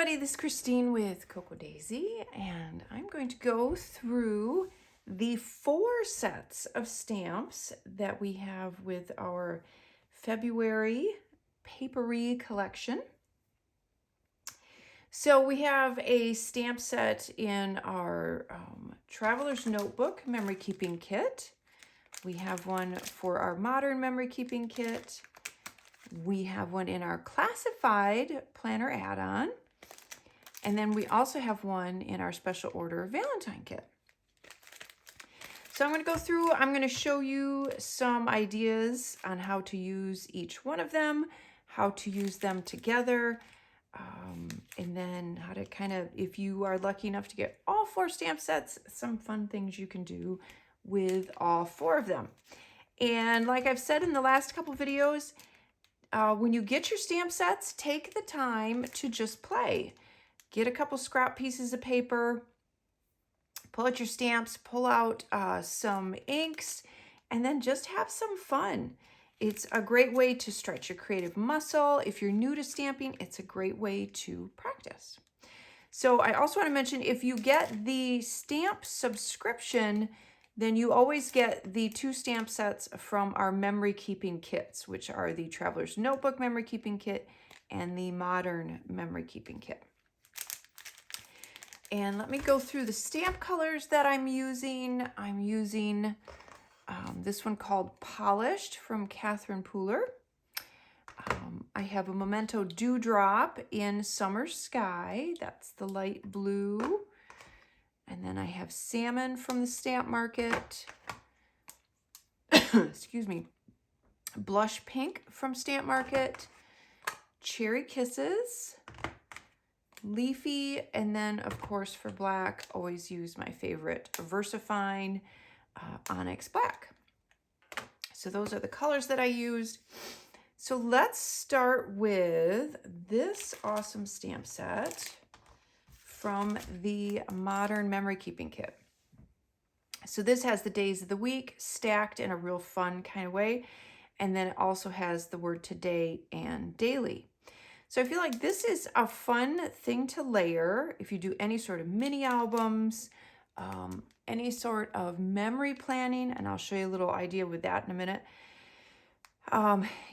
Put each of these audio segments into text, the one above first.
everybody, this is Christine with Coco Daisy, and I'm going to go through the 4 sets of stamps that we have with our February Paperie collection. So we have a stamp set in our Traveler's Notebook Memory Keeping Kit. We have one for our Modern Memory Keeping Kit. We have one in our Classified Planner Add-on. And then we also have one in our Special Order Valentine Kit. So I'm going to go through, I'm going to show you some ideas on how to use each one of them, how to use them together, and then how to kind of, if you are lucky enough to get all 4 stamp sets, some fun things you can do with all 4 of them. And like I've said in the last couple videos, when you get your stamp sets, take the time to just play. Get a couple scrap pieces of paper, pull out your stamps, pull out some inks, and then just have some fun. It's a great way to stretch your creative muscle. If you're new to stamping, it's a great way to practice. So I also want to mention, if you get the stamp subscription, then you always get the 2 stamp sets from our memory keeping kits, which are the Traveler's Notebook Memory Keeping Kit and the Modern Memory Keeping Kit. And let me go through the stamp colors that I'm using. I'm using this one called Polished from Catherine Pooler. I have a Memento Dewdrop in Summer Sky. That's the light blue. And then I have Salmon from the Stamp Market. Excuse me. Blush Pink from Stamp Market. Cherry Kisses. Leafy, and then of course for black, always use my favorite VersaFine Onyx Black. So those are the colors that I used. So let's start with this awesome stamp set from the Modern Memory Keeping Kit. So this has the days of the week stacked in a real fun kind of way, and then it also has the word today and daily. So I feel like this is a fun thing to layer if you do any sort of mini albums, any sort of memory planning, and I'll show you a little idea with that in a minute.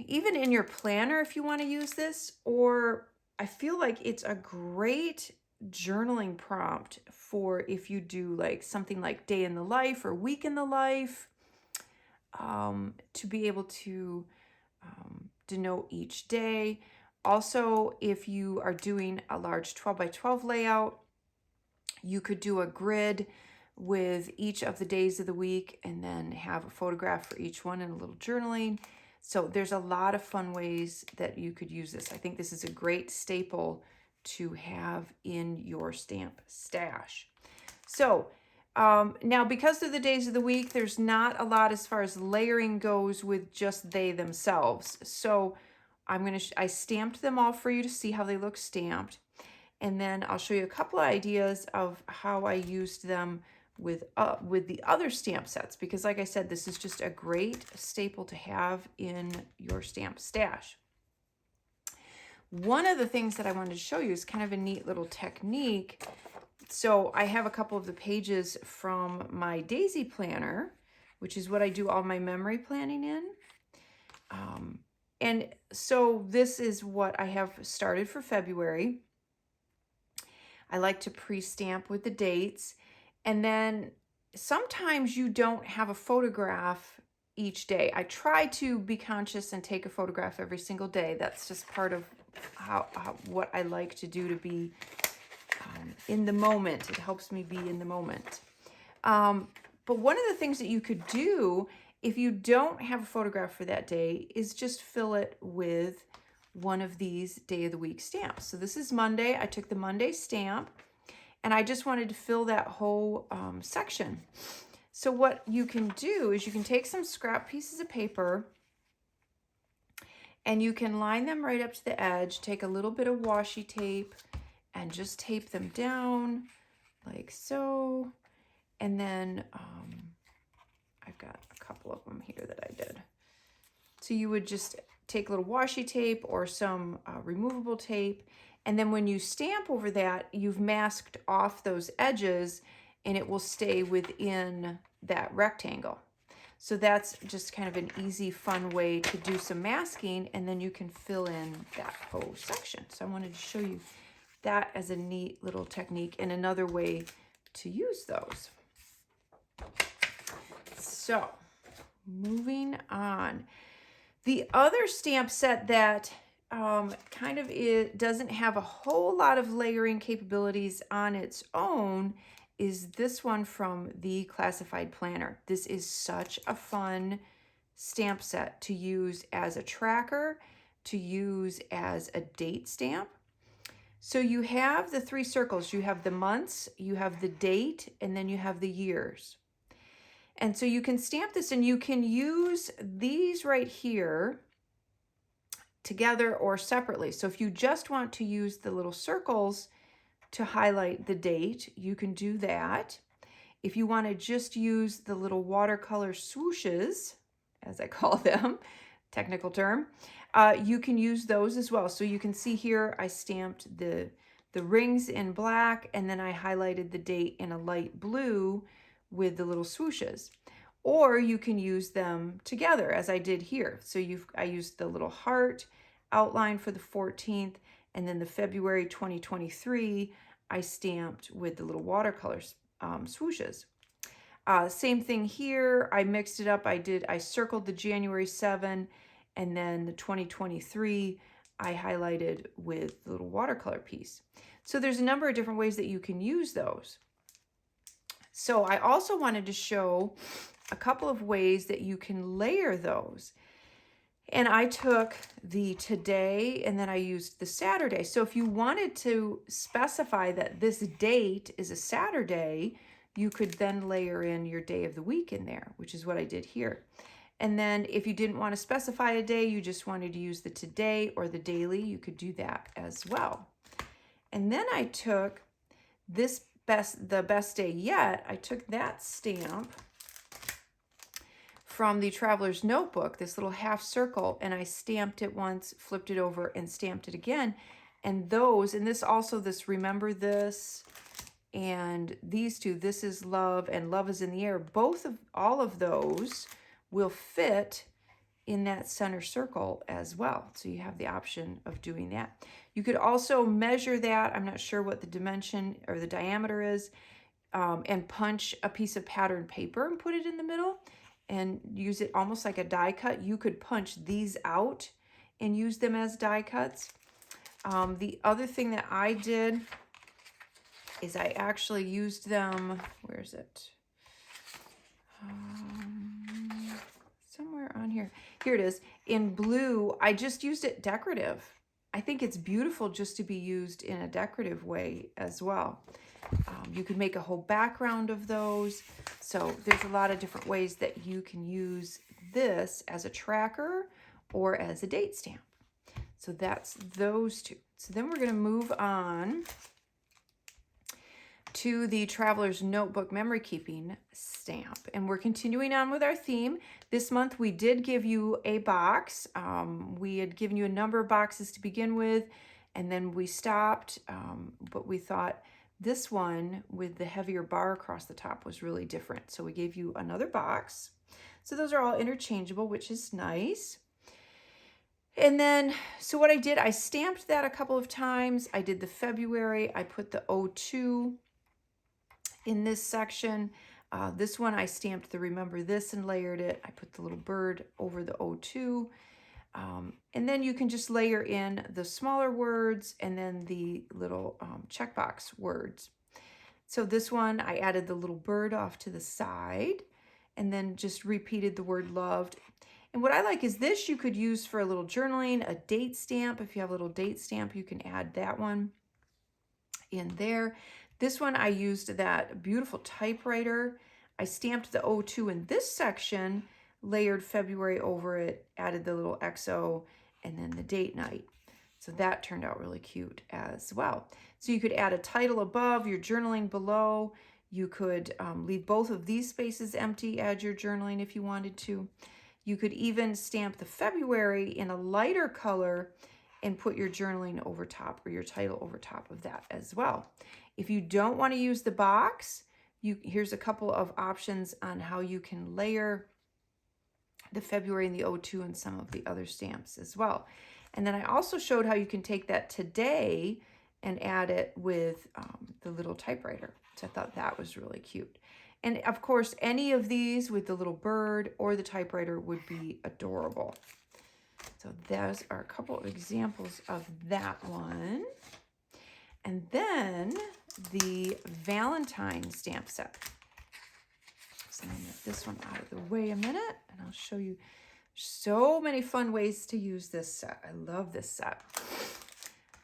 Even in your planner if you want to use this, or I feel like it's a great journaling prompt for if you do like something like day in the life or week in the life, to be able to denote each day. Also, if you are doing a large 12 by 12 layout, you could do a grid with each of the days of the week and then have a photograph for each one and a little journaling. So there's a lot of fun ways that you could use this. I think this is a great staple to have in your stamp stash. So now, because of the days of the week, there's not a lot as far as layering goes with just they themselves. So I stamped them all for you to see how they look stamped. And then I'll show you a couple of ideas of how I used them with the other stamp sets, because like I said, this is just a great staple to have in your stamp stash. One of the things that I wanted to show you is kind of a neat little technique. So I have a couple of the pages from my Daisy Planner, which is what I do all my memory planning in. And so this is what I have started for February. I like to pre-stamp with the dates. And then sometimes you don't have a photograph each day. I try to be conscious and take a photograph every single day. That's just part of what I like to do to be in the moment. It helps me be in the moment. But one of the things that you could do if you don't have a photograph for that day is just fill it with one of these day of the week stamps. So this is Monday. I took the Monday stamp and I just wanted to fill that whole section. So what you can do is you can take some scrap pieces of paper and you can line them right up to the edge, take a little bit of washi tape and just tape them down like so. And then I've got a couple of them here that I did. So you would just take a little washi tape or some removable tape And then when you stamp over that, you've masked off those edges and it will stay within that rectangle. So that's just kind of an easy, fun way to do some masking, and then you can fill in that whole section. So I wanted to show you that as a neat little technique and another way to use those. So moving on. The other stamp set that doesn't have a whole lot of layering capabilities on its own is this one from the Classified Planner. This is such a fun stamp set to use as a tracker, to use as a date stamp. So you have the 3 circles. You have the months, you have the date, and then you have the years. And so you can stamp this, and you can use these right here together or separately. So if you just want to use the little circles to highlight the date, you can do that. If you want to just use the little watercolor swooshes, as I call them, technical term, you can use those as well. So you can see here I stamped the rings in black, and then I highlighted the date in a light blue with the little swooshes. Or you can use them together as I did here. So I used the little heart outline for the 14th, and then the February 2023 I stamped with the little watercolor swooshes. Same thing here. I mixed it up. I circled the January 7, and then the 2023 I highlighted with the little watercolor piece. So there's a number of different ways that you can use those. So I also wanted to show a couple of ways that you can layer those. And I took the today and then I used the Saturday. So if you wanted to specify that this date is a Saturday, you could then layer in your day of the week in there, which is what I did here. And then if you didn't want to specify a day, you just wanted to use the today or the daily, you could do that as well. And then I took the best day yet. I took that stamp from the Traveler's Notebook, this little half circle, and I stamped it once, flipped it over, and stamped it again. And this Remember This, and these two, This Is Love and Love Is in the Air, all of those will fit in that center circle as well. So you have the option of doing that. You could also measure that, I'm not sure what the dimension or the diameter is, and punch a piece of patterned paper and put it in the middle and use it almost like a die cut. You could punch these out and use them as die cuts. The other thing that I did is I actually used them, where is it? Somewhere on here. Here it is. In blue, I just used it decorative. I think it's beautiful just to be used in a decorative way as well. You could make a whole background of those. So there's a lot of different ways that you can use this as a tracker or as a date stamp. So that's those two. So then we're going to move on to the Traveler's Notebook memory keeping stamp. And we're continuing on with our theme. This month we did give you a box. We had given you a number of boxes to begin with, and then we stopped, but we thought this one with the heavier bar across the top was really different. So we gave you another box. So those are all interchangeable, which is nice. And then, so what I did, I stamped that a couple of times. I did the February, I put the 02 in this section. This one I stamped the Remember This and layered it. I put the little bird over the 02. And then you can just layer in the smaller words and then the little checkbox words. So this one, I added the little bird off to the side and then just repeated the word loved. And what I like is this you could use for a little journaling, a date stamp. If you have a little date stamp, you can add that one in there. This one, I used that beautiful typewriter. I stamped the 02 in this section, layered February over it, added the little XO, and then the date night. So that turned out really cute as well. So you could add a title above, your journaling below. You could leave both of these spaces empty, add your journaling if you wanted to. You could even stamp the February in a lighter color and put your journaling over top or your title over top of that as well. If you don't want to use the box, here's a couple of options on how you can layer the February and the 02 and some of the other stamps as well. And then I also showed how you can take that today and add it with the little typewriter. So I thought that was really cute. And of course, any of these with the little bird or the typewriter would be adorable. So those are a couple of examples of that one. And then the Valentine Stamp Set. So I'm going to get this one out of the way a minute, and I'll show you so many fun ways to use this set. I love this set.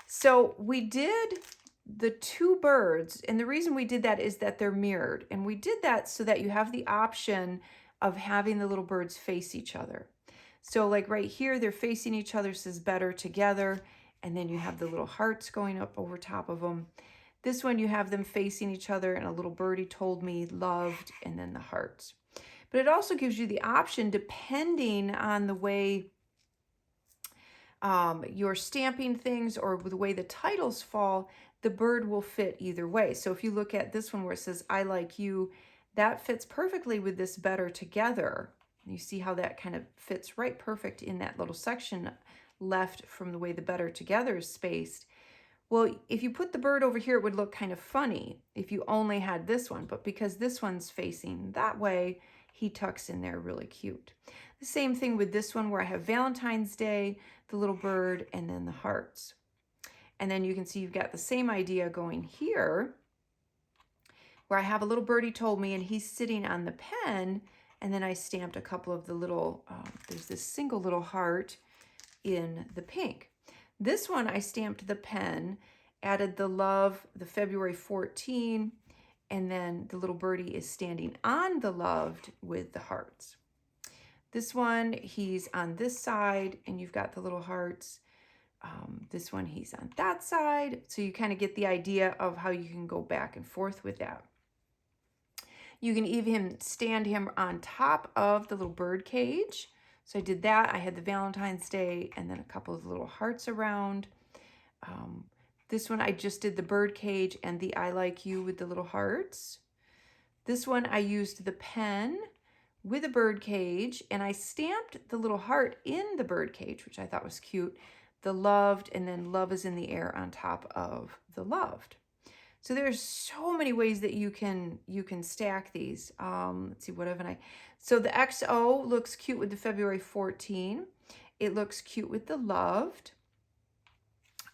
So we did the two birds, and the reason we did that is that they're mirrored. And we did that so that you have the option of having the little birds face each other. So like right here, they're facing each other, says better together. And then you have the little hearts going up over top of them. This one, you have them facing each other and a little birdie told me loved, and then the hearts. But it also gives you the option, depending on the way you're stamping things or the way the titles fall, the bird will fit either way. So if you look at this one where it says, I like you, that fits perfectly with this better together. You see how that kind of fits right perfect in that little section left from the way the better together is spaced. Well, if you put the bird over here, it would look kind of funny if you only had this one, but because this one's facing that way, he tucks in there really cute. The same thing with this one where I have Valentine's Day, the little bird, and then the hearts. And then you can see you've got the same idea going here where I have a little birdie told me and he's sitting on the pen, and then I stamped a couple of the little, there's this single little heart in the pink. This one I stamped the pen, added the love, the February 14, and then the little birdie is standing on the loved with the hearts. This one, he's on this side and you've got the little hearts. This one, he's on that side. So you kind of get the idea of how you can go back and forth with that. You can even stand him on top of the little bird cage. So I did that. I had the Valentine's Day and then a couple of little hearts around. This one, I just did the bird cage and the I like you with the little hearts. This one, I used the pen with a bird cage and I stamped the little heart in the bird cage, which I thought was cute. The loved, and then love is in the air on top of the loved. So there's so many ways that you can stack these. Let's see, what haven't I? So the XO looks cute with the February 14. It looks cute with the loved.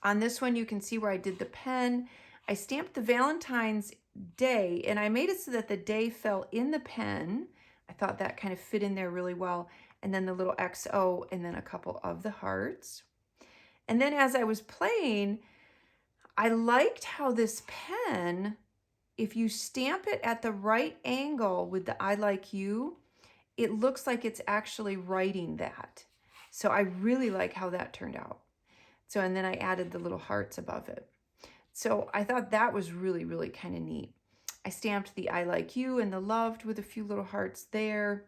On this one, you can see where I did the pen. I stamped the Valentine's Day, and I made it so that the day fell in the pen. I thought that kind of fit in there really well. And then the little XO, and then a couple of the hearts. And then as I was playing, I liked how this pen, if you stamp it at the right angle with the I like you, it looks like it's actually writing that. So I really like how that turned out. So, and then I added the little hearts above it. So I thought that was really, really kind of neat. I stamped the I like you and the loved with a few little hearts there.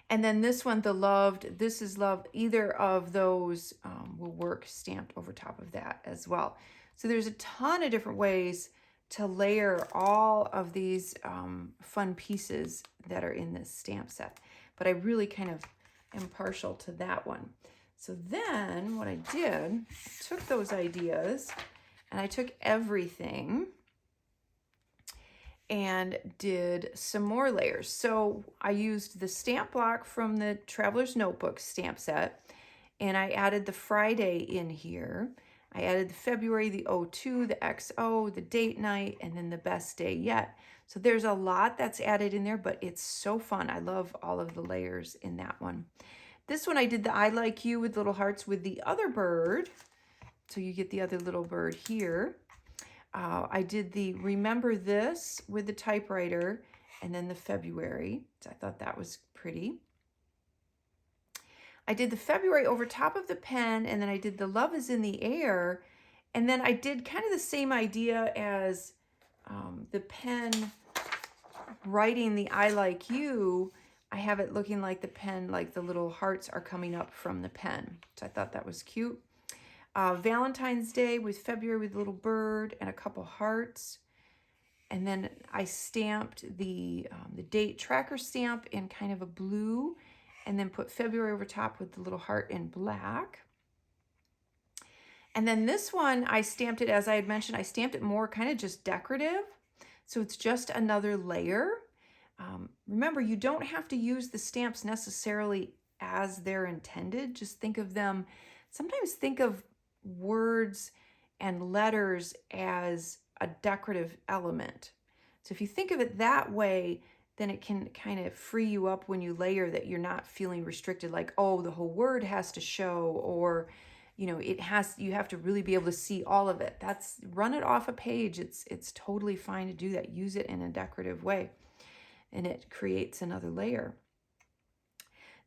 And then this one, the loved, this is loved. Either of those will work stamped over top of that as well. So there's a ton of different ways to layer all of these fun pieces that are in this stamp set. But I really kind of am partial to that one. So then what I did, I took those ideas and I took everything and did some more layers. So I used the stamp block from the Traveler's Notebook stamp set, and I added the Friday in here. I added the February, the 02, the XO, the date night, and then the best day yet. So there's a lot that's added in there, but it's so fun. I love all of the layers in that one. This one I did the I like you with little hearts with the other bird. So you get the other little bird here. I did the remember this with the typewriter and then the February. So I thought that was pretty. I did the February over top of the pen, and then I did the love is in the air. And then I did kind of the same idea as the pen writing the I like you. I have it looking like the pen, like the little hearts are coming up from the pen. So I thought that was cute. Valentine's Day with February with a little bird and a couple hearts. And then I stamped the date tracker stamp in kind of a blue, and then put February over top with the little heart in black. And then this one, I stamped it, as I had mentioned, I stamped it more kind of just decorative. So it's just another layer. Remember, you don't have to use the stamps necessarily as they're intended. Just think of them, sometimes think of words and letters as a decorative element. So if you think of it that way, then it can kind of free you up when you layer, that you're not feeling restricted, like, oh, the whole word has to show, or you know, you have to really be able to see all of it. Run it off a page. It's totally fine to do that. Use it in a decorative way, and it creates another layer.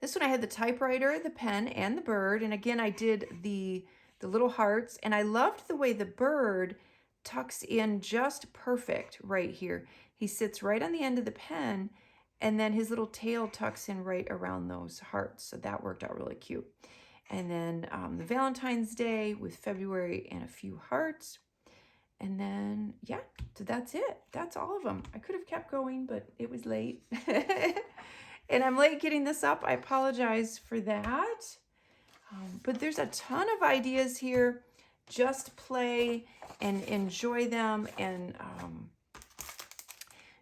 This one I had the typewriter, the pen, and the bird. And again, I did the little hearts, and I loved the way the bird tucks in just perfect right here. He sits right on the end of the pen, and then his little tail tucks in right around those hearts. So that worked out really cute. And then the Valentine's Day with February and a few hearts. And then, yeah, so that's it. That's all of them. I could have kept going, but it was late. And I'm late getting this up. I apologize for that. But there's a ton of ideas here. Just play and enjoy them. And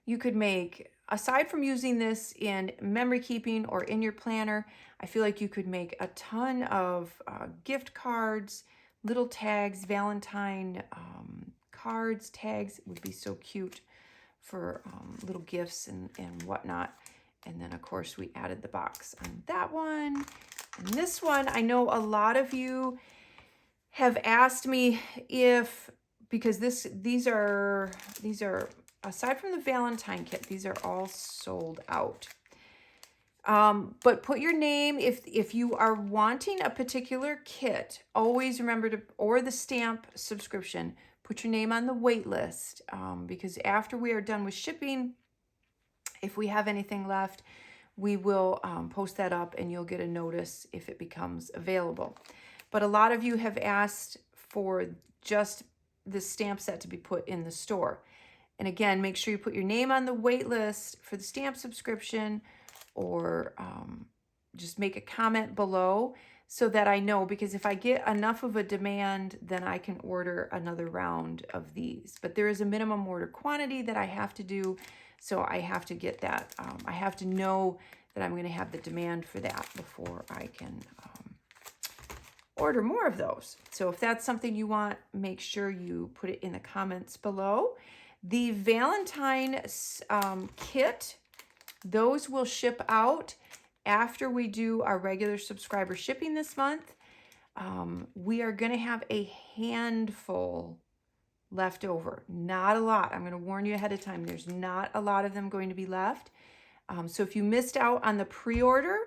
you could make, aside from using this in memory keeping or in your planner, I feel like you could make a ton of gift cards, little tags, Valentine cards, tags would be so cute for little gifts and whatnot. And then, of course, we added the box on that one. And this one, I know a lot of you have asked me if, because these are, aside from the Valentine kit, these are all sold out. But put your name, if you are wanting a particular kit, always remember to, or the stamp subscription, put your name on the wait list, because after we are done with shipping, if we have anything left, we will post that up, and you'll get a notice if it becomes available. But a lot of you have asked for just this stamp set to be put in the store. And again, make sure you put your name on the wait list for the stamp subscription, or just make a comment below so that I know, because if I get enough of a demand, then I can order another round of these. But there is a minimum order quantity that I have to do, so I have to get that. I have to know that I'm going to have the demand for that before I can order more of those. So if that's something you want, make sure you put it in the comments below. The Valentine kit, those will ship out after we do our regular subscriber shipping this month. We are going to have a handful left over. Not a lot. I'm going to warn you ahead of time. There's not a lot of them going to be left. So if you missed out on the pre-order,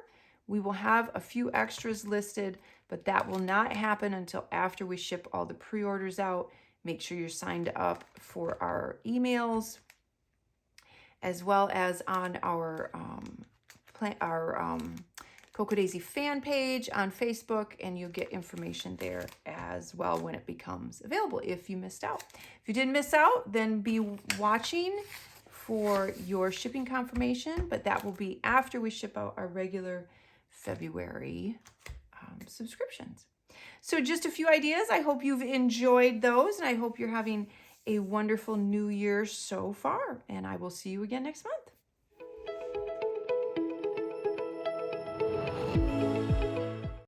we will have a few extras listed, but that will not happen until after we ship all the pre-orders out. Make sure you're signed up for our emails, as well as on our Cocoa Daisy fan page on Facebook, and you'll get information there as well when it becomes available if you missed out. If you didn't miss out, then be watching for your shipping confirmation, but that will be after we ship out our regular February subscriptions. So just a few ideas. I hope you've enjoyed those, and I hope you're having a wonderful new year so far, and I will see you again next month.